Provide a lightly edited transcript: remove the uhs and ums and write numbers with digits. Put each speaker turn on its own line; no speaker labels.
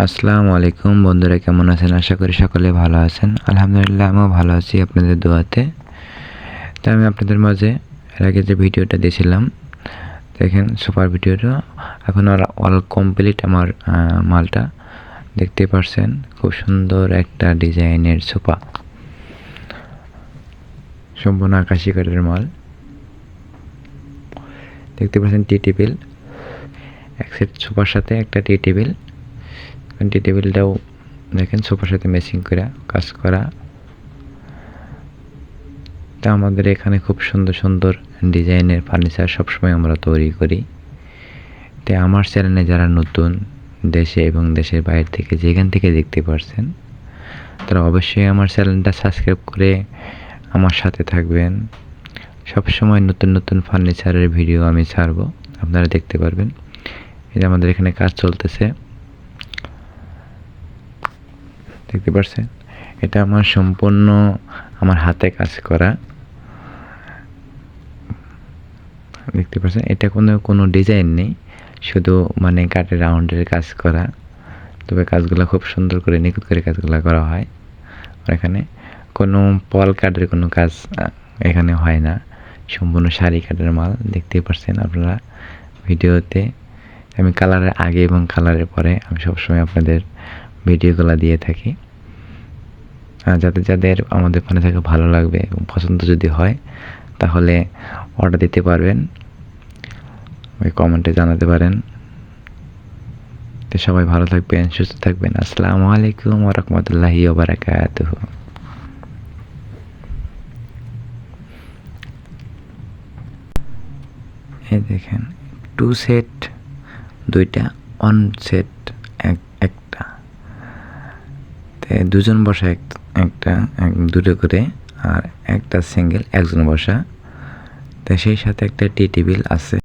আসসালামু আলাইকুম বন্ধুরা, কেমন আছেন? আশা করি সকলে ভালো আছেন। আলহামদুলিল্লাহ, আমিও ভালো আছি আপনাদের দোয়াতে। তো আমি আপনাদের মাঝে এর আগে যে ভিডিওটা দিয়েছিলাম, দেখেন সুপার ভিডিওটা এখন অল কমপ্লিট। আমার মালটা দেখতে পারছেন, খুব সুন্দর একটা ডিজাইনের সোফা, সম্পূর্ণ আকাশি কাঠের মাল। দেখতে পাচ্ছেন টি টেবিল, এক সেট সোফার সাথে একটা টি টেবিল। টি টেবিলটাও দেখেন সোফার সাথে ম্যাচিং করে কাজ করা। তা আমাদের এখানে খুব সুন্দর সুন্দর ডিজাইনের ফার্নিচার সবসময় আমরা তৈরি করি। তাই আমার চ্যানেলে যারা নতুন, দেশে এবং দেশের বাইরে থেকে যেখান থেকে দেখতে পারছেন, তারা অবশ্যই আমার চ্যানেলটা সাবস্ক্রাইব করে আমার সাথে থাকবেন। সবসময় নতুন নতুন ফার্নিচারের ভিডিও আমি ছাড়বো, আপনারা দেখতে পারবেন। এই যে আমাদের এখানে কাজ চলতেছে, দেখতে পাচ্ছেন। এটা আমার সম্পূর্ণ আমার হাতে কাজ করা, দেখতে পাচ্ছেন। এটা কোনো ডিজাইন নেই, শুধু মানে কাঠের রাউন্ডের কাজ করা। তবে কাজগুলো খুব সুন্দর করে নিখুঁত করে কাজগুলো করা হয়। আর এখানে কোনো পল কাঠের কোনো কাজ এখানে হয় না, সম্পূর্ণ সারি কাঠের মাল। দেখতেই পাচ্ছেন আপনারা ভিডিওতে। আমি কালারের আগে এবং কালারের পরে আমি সবসময় আপনাদের ভিডিওগুলো দিয়ে থাকি। যাদের যাদের আমাদের ফোনে থেকে ভালো লাগবে এবং পছন্দ যদি হয়, তাহলে অর্ডার দিতে পারবেন, ওই কমেন্টে জানাতে পারেন। তো সবাই ভালো থাকবেন, সুস্থ থাকবেন। আসসালামু আলাইকুম ওয়া রাহমাতুল্লাহি ওয়া বারাকাতুহু। এই দেখেন, 2 সেট, 2টা 1 সেট, একটা। দুজন বসা একটা দুটো করে, আর একটা সিঙ্গেল একজন বসা। তাই সেই সাথে একটা টি টেবিল আছে।